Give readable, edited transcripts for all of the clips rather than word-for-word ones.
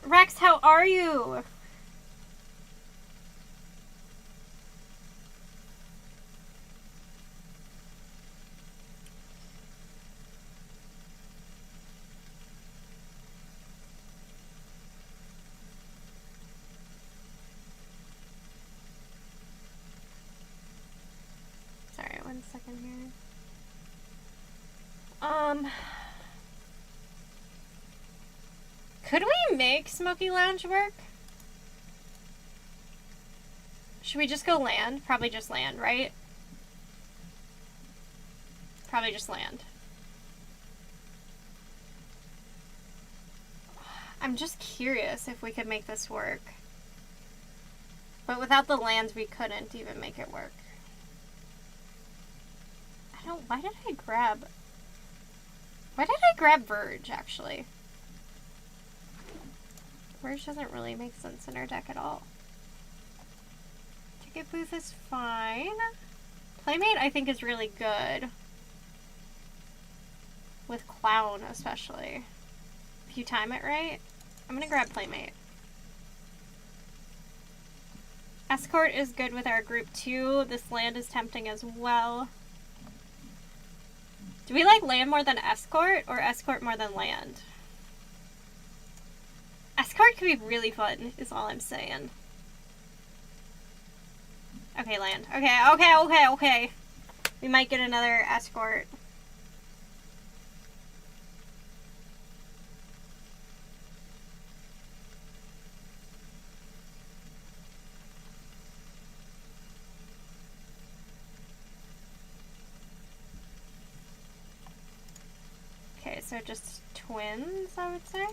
Rex, how are you? Sorry, 1 second here. Could we make Smoky Lounge work? Should we just go land? Probably just land, right? Probably just land. I'm just curious if we could make this work. But without the lands, we couldn't even make it work. Why did I grab Verge, actually? Verge doesn't really make sense in our deck at all. Ticket Booth is fine. Playmate, I think, is really good. With Clown, especially. If you time it right. I'm gonna grab Playmate. Escort is good with our group too. This land is tempting as well. Do we like land more than Escort, or Escort more than land? Escort could be really fun, is all I'm saying. Okay, land. Okay. We might get another Escort. Okay, so just twins, I would say.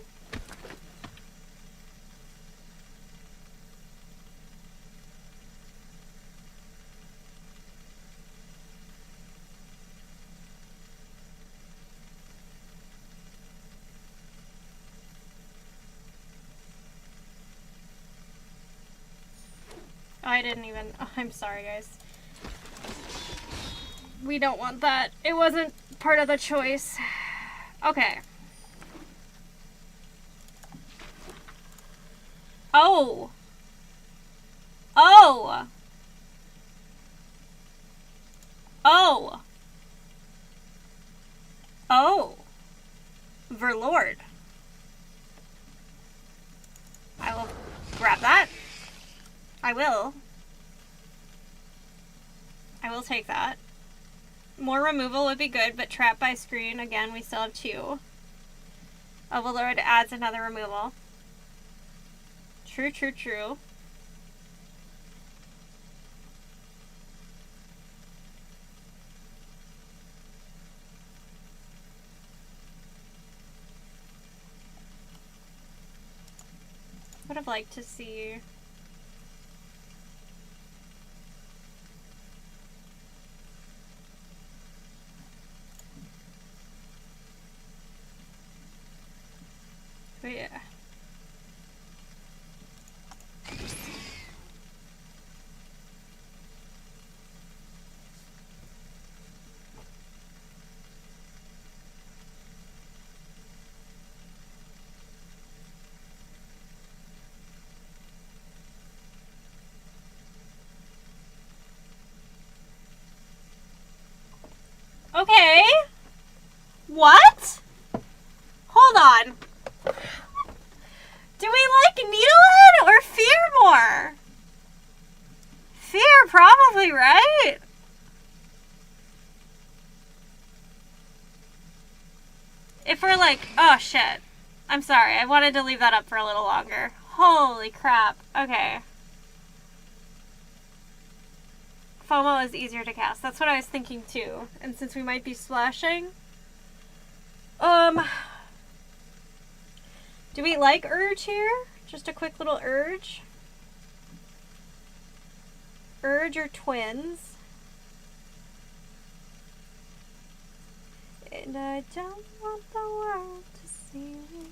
Oh, I didn't even... Oh, I'm sorry, guys. We don't want that. It wasn't part of the choice. Okay. Oh! Oh! Oh! Oh! Verlord. I will grab that. I will take that. More removal would be good, but trap by screen, again, we still have 2. Overlord adds another removal. True. Would have liked to see... But yeah. Okay. What? Hold on. Do we like Needlehead or Fear more? Fear, probably, right? If we're like, oh shit. I'm sorry, I wanted to leave that up for a little longer. Holy crap. Okay. FOMO is easier to cast. That's what I was thinking too. And since we might be splashing. Do we like Urge here? Just a quick little Urge. Urge or Twins. And I don't want the world to see me.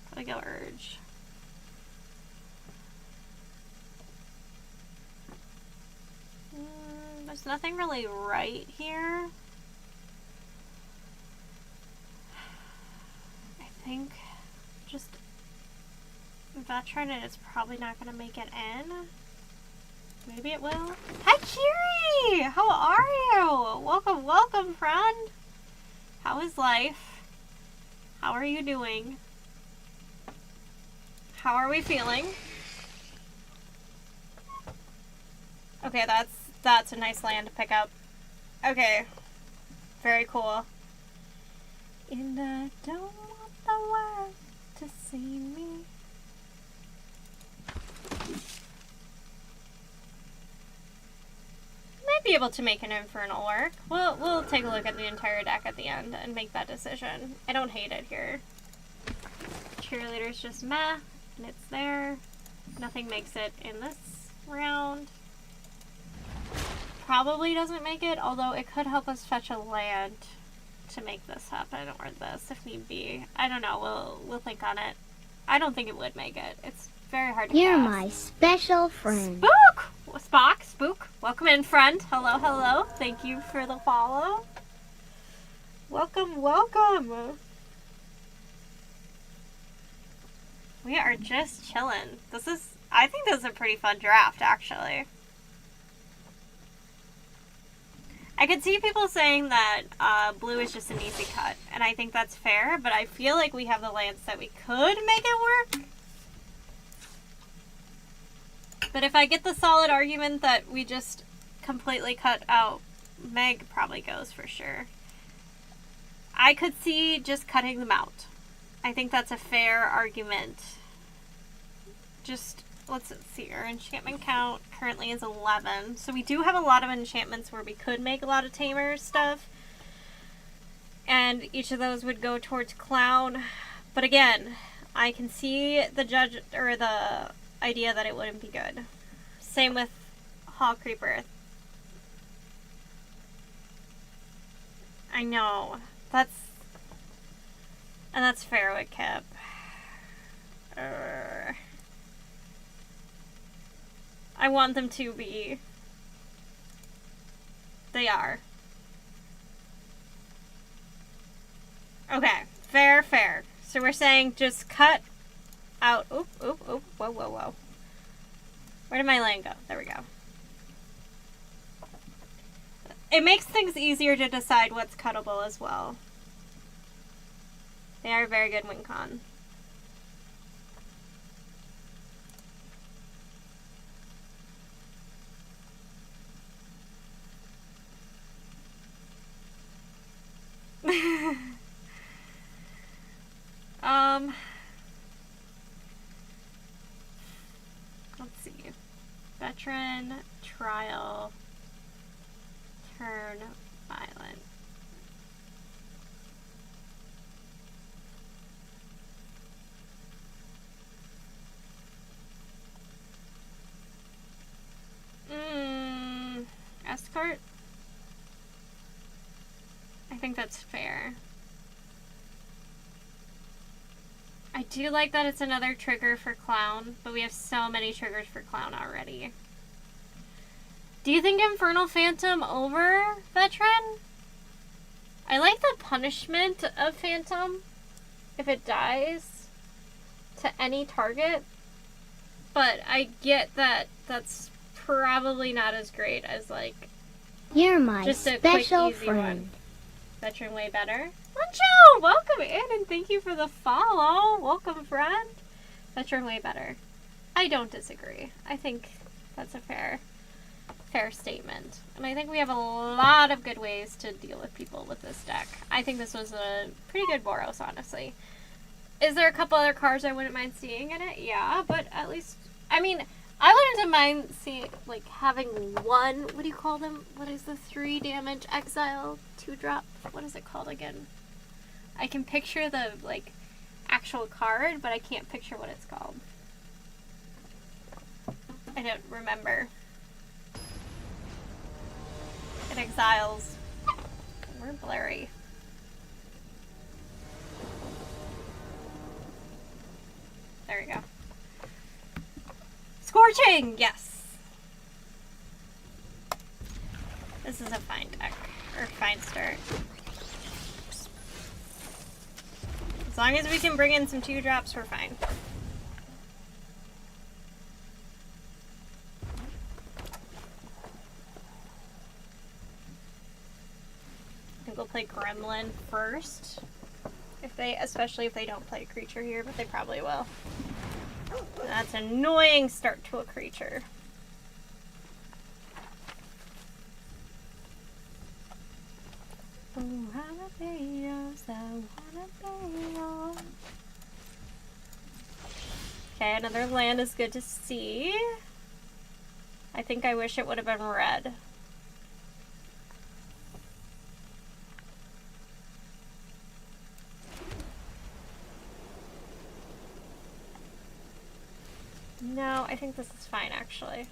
Probably go Urge. There's nothing really right here. I think just Veteran is probably not going to make it in. Maybe it will. Hi, Kiri! How are you? Welcome, welcome, friend. How is life? How are you doing? How are we feeling? Okay, that's a nice land to pick up. Okay. Very cool. And I don't want the world to see me. Might be able to make an Infernal work. We'll take a look at the entire deck at the end and make that decision. I don't hate it here. Cheerleader's just meh, and it's there. Nothing makes it in this round. Probably doesn't make it, although it could help us fetch a land to make this happen, or this if need be. I don't know. We'll think on it. I don't think it would make it. It's very hard to You're cast. my special friend. Spook! Spook! Welcome in, friend. Hello, hello. Thank you for the follow. Welcome, welcome. We are just chilling. I think this is a pretty fun draft, actually. I could see people saying that blue is just an easy cut, and I think that's fair, but I feel like we have the lands that we could make it work. But if I get the solid argument that we just completely cut out, Meg probably goes for sure. I could see just cutting them out. I think that's a fair argument. Just, let's see, our enchantment count currently is 11. So we do have a lot of enchantments where we could make a lot of tamer stuff. And each of those would go towards clown. But again, I can see the idea that it wouldn't be good. Same with Hall Creeper. I know. That's fair with Kip. I want them to be. They are. Okay. Fair, fair. So we're saying just cut out. Oop, oop, oop. Whoa, whoa, whoa. Where did my land go? There we go. It makes things easier to decide what's cuttable as well. They are a very good win con. Let's see. Veteran, trial, turn, violent. Escort? I think that's fair. I do like that it's another trigger for clown, but we have so many triggers for clown already. Do you think Infernal Phantom over Veteran? I like the punishment of Phantom if it dies to any target, but I get that that's probably not as great as like You're my just a special quick, easy friend. one. Veteran way better. Luncho, welcome in and thank you for the follow. Welcome, friend. Veteran way better. I don't disagree. I think that's a fair statement. And I think we have a lot of good ways to deal with people with this deck. I think this was a pretty good Boros, honestly. Is there a couple other cards I wouldn't mind seeing in it? Yeah, but at least, I mean, I wouldn't mind seeing, like, having one, what do you call them? What is the 3 damage exile 2-drop? What is it called again? I can picture the, like, actual card, but I can't picture what it's called. I don't remember. It exiles. We're blurry. There we go. Scorching! Yes! This is a fine deck. Or fine start. As long as we can bring in some 2-drops, we're fine. in first. Especially if they don't play a creature here, but they probably will. That's an annoying start to a creature. Oh, wanna be yours, I wanna be yours. Okay, another land is good to see. I think I wish it would have been red. No, I think this is fine, actually.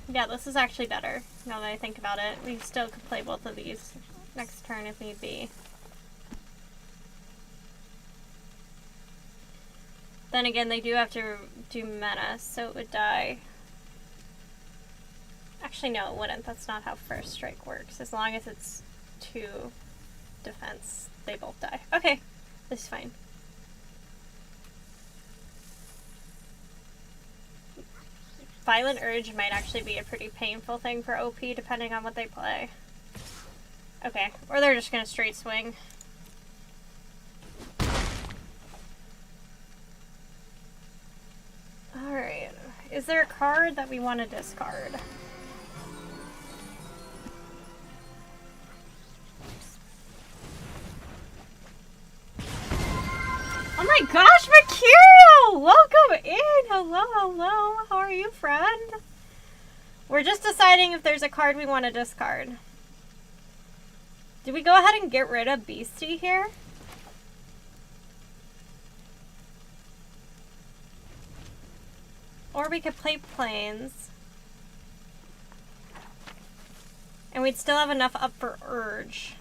Yeah, this is actually better, now that I think about it. We still could play both of these next turn if need be. Then again, they do have to do menace, so it would die. Actually, no, it wouldn't. That's not how first strike works. As long as it's 2 defense, they both die. Okay, this is fine. Violent Urge might actually be a pretty painful thing for OP, depending on what they play. Okay, or they're just gonna straight swing. Alright, is there a card that we want to discard? Oh my gosh, Mercurial! Welcome in! Hello, hello. How are you, friend? We're just deciding if there's a card we want to discard. Did we go ahead and get rid of Beastie here? Or we could play Plains. And we'd still have enough up for Urge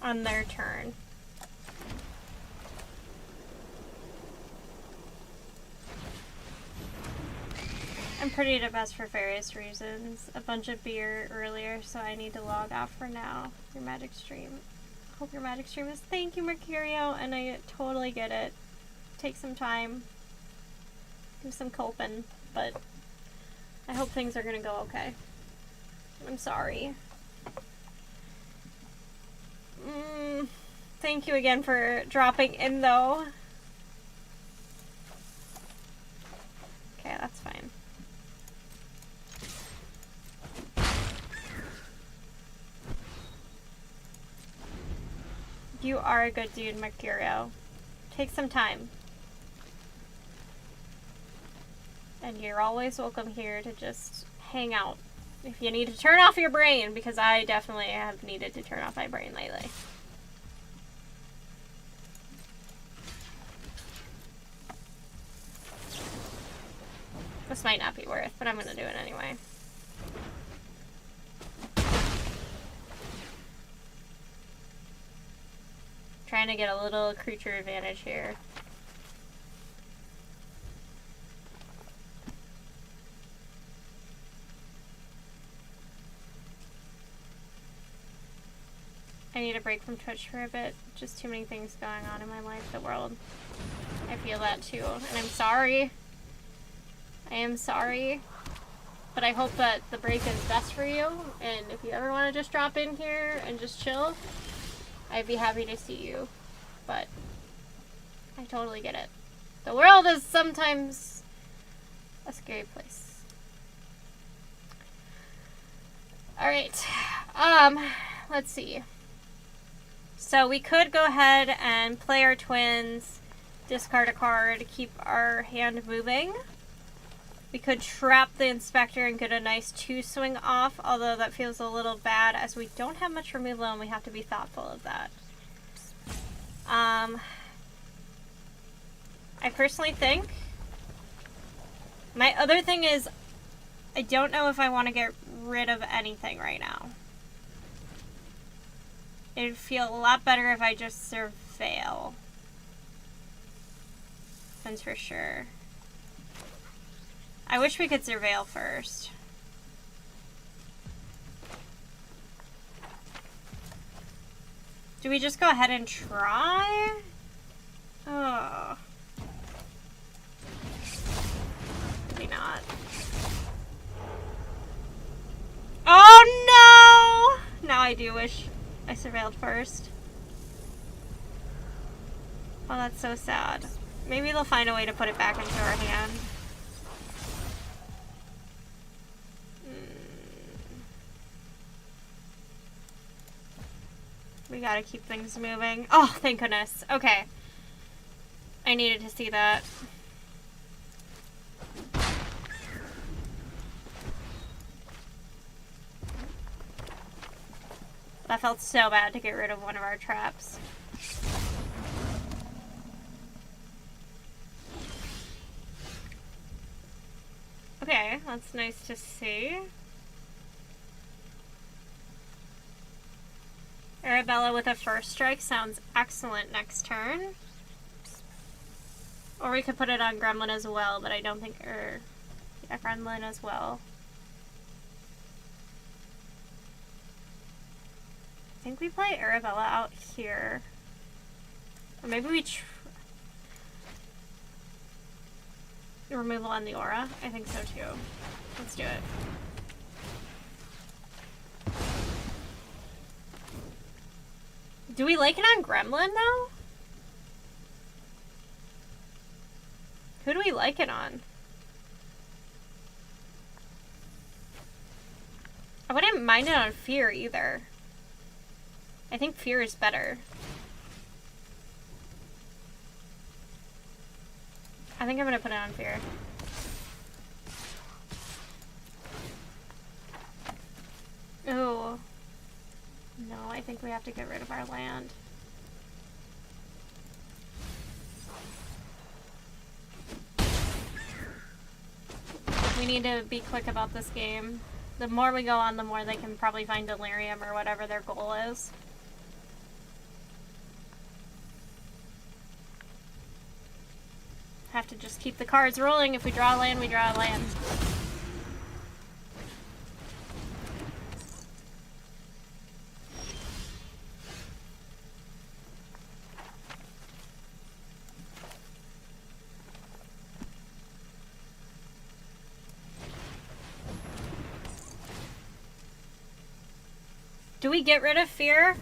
on their turn. I'm pretty depressed for various reasons. A bunch of beer earlier, so I need to log off for now. Your magic stream. Hope your magic stream is. Thank you, Mercurio, and I totally get it. Take some time. Do some coping, but I hope things are gonna go okay. I'm sorry. Thank you again for dropping in, though. Okay, that's fine. You are a good dude, Mercurio. Take some time. And you're always welcome here to just hang out. If you need to turn off your brain, because I definitely have needed to turn off my brain lately. This might not be worth, but I'm gonna do it anyway. Trying to get a little creature advantage here. I need a break from Twitch for a bit. Just too many things going on in my life, the world. I feel that too, and I'm sorry. I am sorry. But I hope that the break is best for you, and if you ever want to just drop in here and just chill, I'd be happy to see you. But I totally get it. The world is sometimes a scary place. Alright. Let's see. So we could go ahead and play our twins, discard a card, keep our hand moving. We could trap the Inspector and get a nice 2-swing off, although that feels a little bad as we don't have much removal and we have to be thoughtful of that. I personally think... My other thing is, I don't know if I want to get rid of anything right now. It'd feel a lot better if I just surveil. That's for sure. I wish we could surveil first. Do we just go ahead and try? Oh. Maybe not. I do wish I surveilled first. Oh, that's so sad. Maybe they'll find a way to put it back into our hand. We gotta keep things moving. Oh, thank goodness. Okay. I needed to see that. That felt so bad to get rid of one of our traps. Okay, that's nice to see. Arabella with a first strike sounds excellent next turn. Or we could put it on Gremlin as well, but I don't think, yeah, Gremlin as well. I think we play Arabella out here. Or maybe we removal on the aura? I think so too. Let's do it. Do we like it on Gremlin though? Who do we like it on? I wouldn't mind it on Fear either. I think Fear is better. I think I'm gonna put it on Fear. Ooh. No, I think we have to get rid of our land. We need to be quick about this game. The more we go on, the more they can probably find delirium or whatever their goal is. Have to just keep the cards rolling. If we draw a land, we draw a land. Do we get rid of Fear?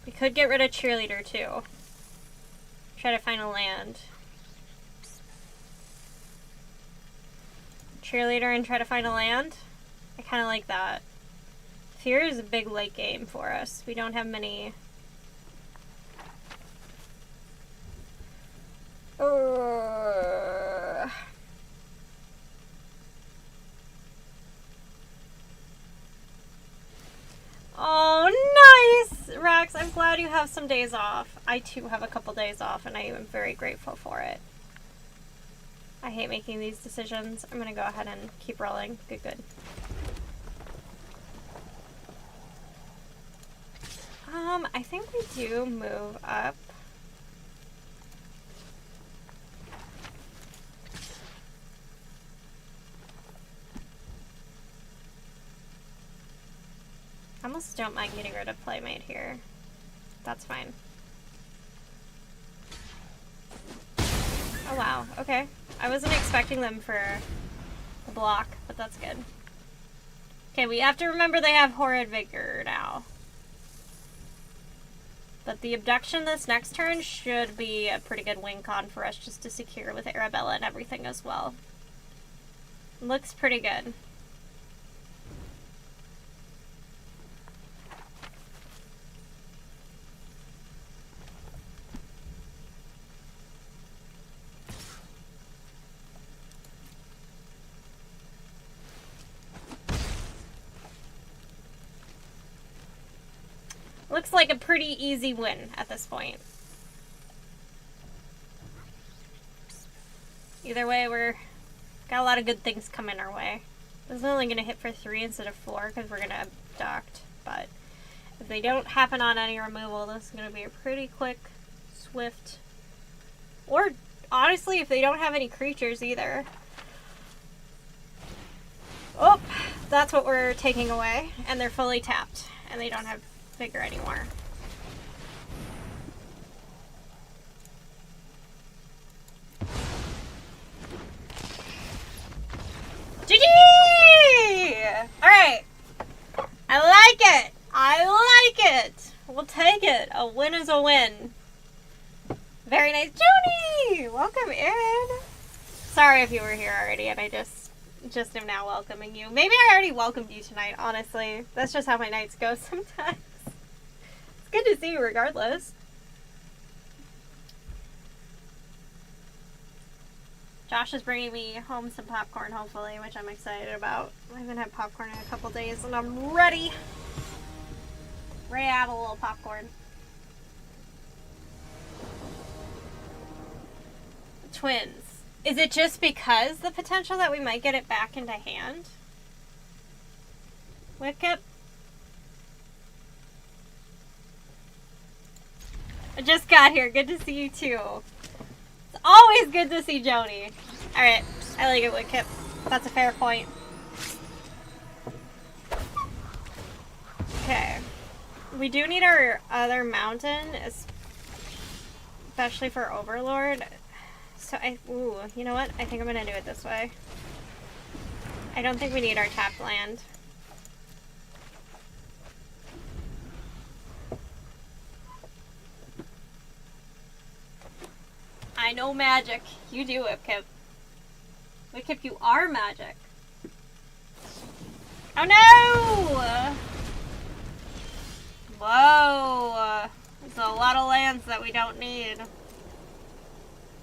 We could get rid of Cheerleader too. Try to find a land. Cheerleader and try to find a land? I kind of like that. Fear is a big late game for us. We don't have many... Oh, nice! Rex, I'm glad you have some days off. I too have a couple days off and I am very grateful for it. I hate making these decisions. I'm gonna go ahead and keep rolling. Good, good. I think we do move up. I almost don't mind getting rid of Playmate here. That's fine. Oh wow, okay. I wasn't expecting them for the block, but that's good. Okay, we have to remember they have Horrid Vigor now. But the abduction this next turn should be a pretty good win con for us just to secure with Arabella and everything as well. Looks pretty good. Looks like a pretty easy win at this point. Either way, we're got a lot of good things coming our way. This is only going to hit for 3 instead of 4 because we're going to abduct. But if they don't happen on any removal, this is going to be a pretty quick, swift... Or, honestly, if they don't have any creatures either. Oh, that's what we're taking away. And they're fully tapped. And they don't have Vigor anymore. GG! Alright, We'll take it. A win is a win. Very nice. Joni! Welcome in. Sorry if you were here already and I just am now welcoming you. Maybe I already welcomed you tonight, honestly. That's just how my nights go sometimes. It's good to see you regardless. Josh is bringing me home some popcorn, hopefully, which I'm excited about. I haven't had popcorn in a couple days, and I'm ready. Ready to have a little popcorn. Twins. Is it just because the potential that we might get it back into hand? Wicket? I just got here. Good to see you too. It's always good to see Joni. Alright, I like it, Wicket. That's a fair point. Okay. We do need our other mountain, especially for Overlord. So ooh, you know what? I think I'm gonna do it this way. I don't think we need our tapped land. I know magic. You do, Whipkip. Whipkip, you are magic. Oh no! Whoa! There's a lot of lands that we don't need.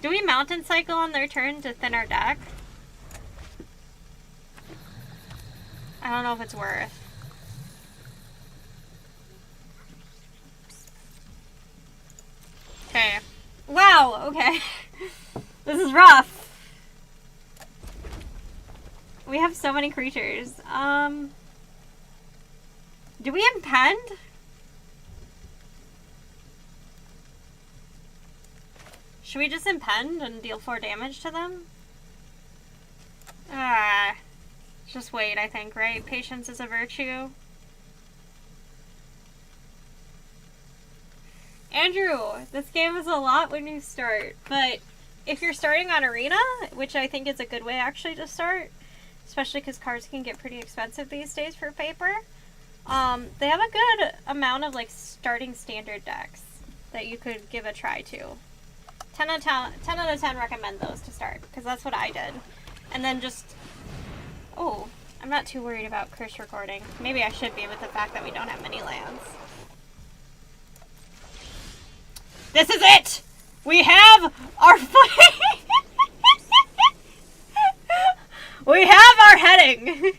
Do we mountain cycle on their turn to thin our deck? I don't know if it's worth. Okay. Wow, okay. This is rough. We have so many creatures. Do we impend? Should we just impend and deal 4 damage to them? Just wait, I think, right? Patience is a virtue. Andrew, this game is a lot when you start, but if you're starting on Arena, which I think is a good way actually to start, especially because cards can get pretty expensive these days for paper, they have a good amount of like starting standard decks that you could give a try to. 10 out of 10 recommend those to start, because that's what I did. And then just, oh, I'm not too worried about curse recording. Maybe I should be with the fact that we don't have many lands. This is it! We have our we have our heading.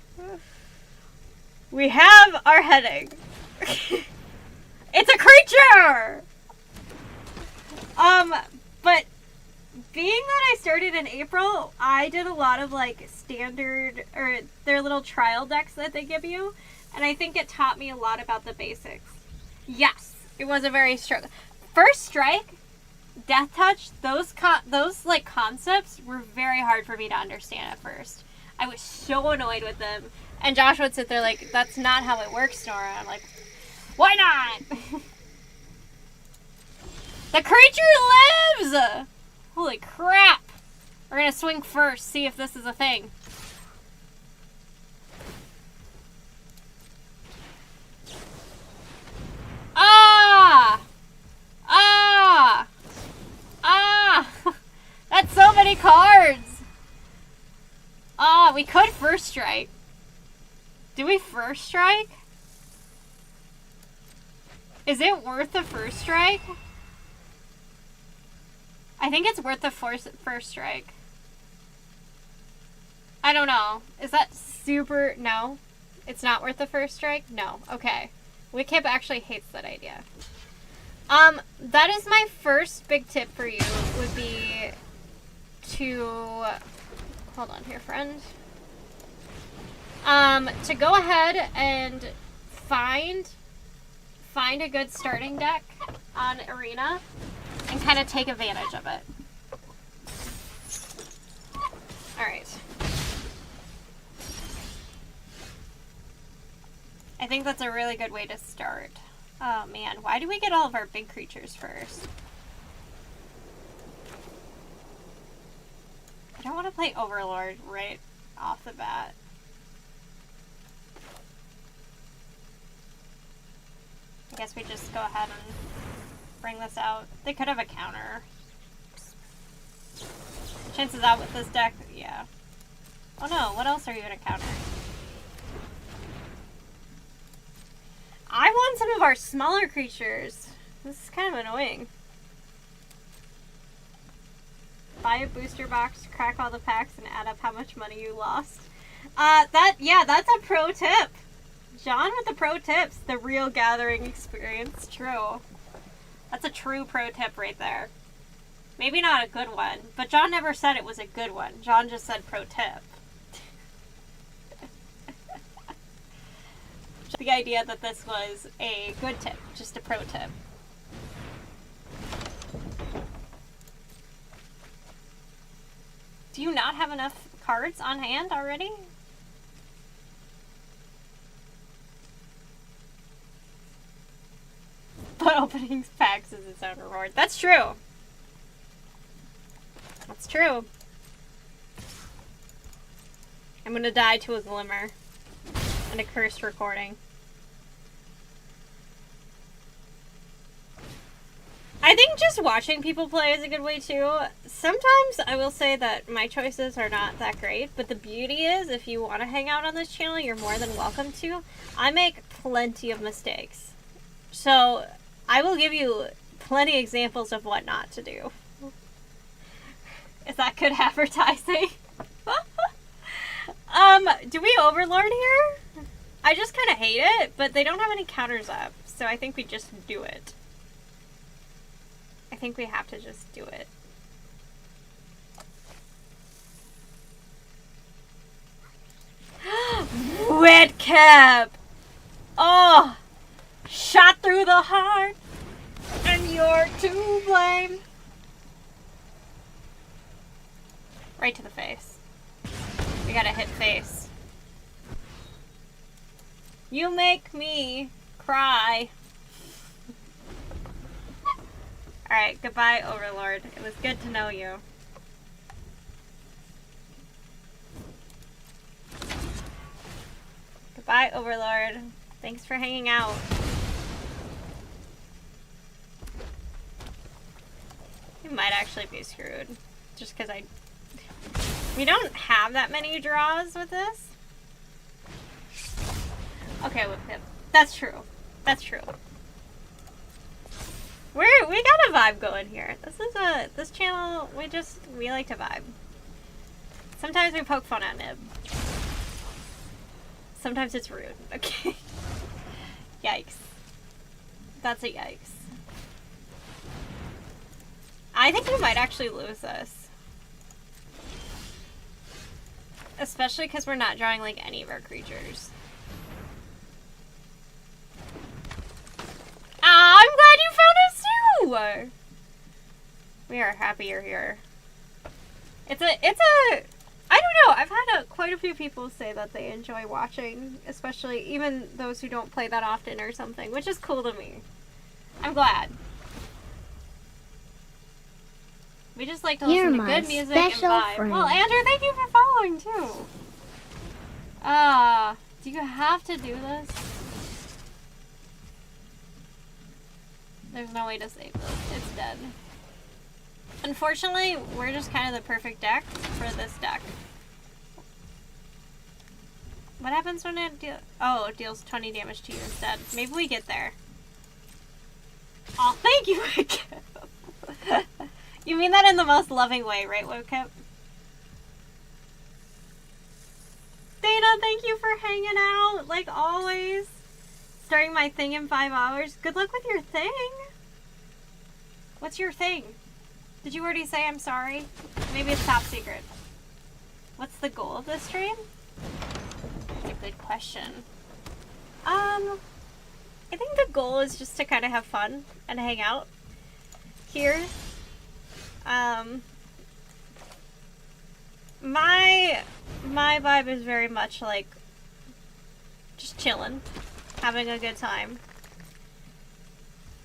We have our heading. It's a creature! But being that I started in April, I did a lot of like standard, or their little trial decks that they give you, and I think it taught me a lot about the basics. Yes, it was a very struggle. First Strike, Death Touch, those like concepts were very hard for me to understand at first. I was so annoyed with them, and Josh would sit there like, "That's not how it works, Nora." I'm like, "Why not?" The creature lives! Holy crap! We're gonna swing first, see if this is a thing. Ah! Ah! Ah! That's so many cards! Ah, we could first strike. Do we first strike? Is it worth the first strike? I think it's worth the first strike. I don't know. Is that super... No? It's not worth the first strike? No. Okay. Wikip actually hates that idea. That is my first big tip for you, would be to... Hold on here, friend. To go ahead and find a good starting deck on Arena and kind of take advantage of it. Alright. I think that's a really good way to start. Oh man, why do we get all of our big creatures first? I don't want to play Overlord right off the bat. guess we just go ahead and bring this out. They could have a counter. Chances out with this deck, yeah. Oh no, what else are you gonna counter? I want some of our smaller creatures. This is kind of annoying. Buy a booster box, crack all the packs, and add up how much money you lost. That's a pro tip. John with the pro tips. The real gathering experience. True. That's a true pro tip right there. Maybe not a good one, but John never said it was a good one. John just said pro tip. The idea that this was a good tip, just a pro tip. Do you not have enough cards on hand already? But opening packs is its own reward. That's true. That's true. I'm gonna die to a glimmer and a cursed recording. I think just watching people play is a good way too. Sometimes I will say that my choices are not that great, but the beauty is if you want to hang out on this channel, you're more than welcome to. I make plenty of mistakes. So I will give you plenty of examples of what not to do. Is that good advertising? Do we Overlord here? I just kind of hate it, but they don't have any counters up, so I think we just do it. I think we have to just do it. Red cap! Oh! Shot through the heart! And you're to blame! Right to the face. We gotta hit face. You make me cry. Alright, goodbye, Overlord. It was good to know you. Goodbye, Overlord. Thanks for hanging out. We might actually be screwed. Just because we don't have that many draws with this. Okay, with him. That's true. That's true. We got a vibe going here. This channel, we like to vibe. Sometimes we poke fun at Nib. Sometimes it's rude. Okay. Yikes. That's a yikes. I think we might actually lose this. Especially because we're not drawing like any of our creatures. Ah, I'm glad you found us too! We are happy you're here. I don't know, I've had quite a few people say that they enjoy watching, especially even those who don't play that often or something, which is cool to me. I'm glad. We just like to listen to good music and vibe. Friend. Well, Andrew, thank you for following too. Do you have to do this? There's no way to save this. It's dead. Unfortunately, we're just kind of the perfect deck for this deck. What happens when it it deals 20 damage to you instead? Maybe we get there. Oh, thank you, Wickham. You mean that in the most loving way, right, Wickham? Dana, thank you for hanging out, like always. Starting my thing in 5 hours. Good luck with your thing. What's your thing? Did you already say I'm sorry? Maybe it's top secret. What's the goal of this stream? That's a good question. I think the goal is just to kind of have fun and hang out here. My vibe is very much like just chilling, having a good time.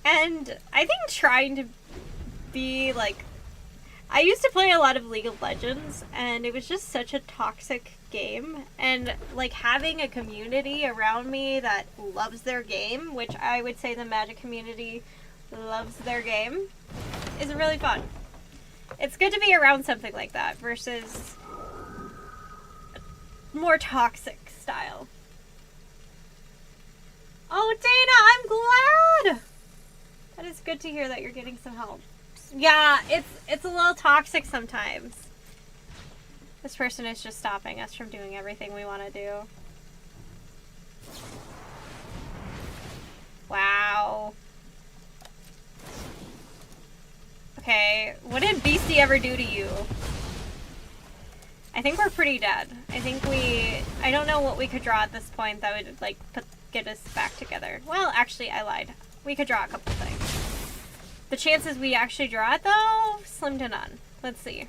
And I think trying to be like, I used to play a lot of League of Legends, and it was just such a toxic game. And, like, having a community around me that loves their game, which I would say the Magic community loves their game, is really fun. It's good to be around something like that versus more toxic style. Oh, Dana, I'm glad! That is good to hear that you're getting some help. Yeah, it's a little toxic sometimes. This person is just stopping us from doing everything we want to do. Wow. Okay, what did BC ever do to you? I think we're pretty dead. I don't know what we could draw at this point that would, like, get us back together. Well, actually, I lied. We could draw a couple things. The chances we actually draw it, though, slim to none. Let's see.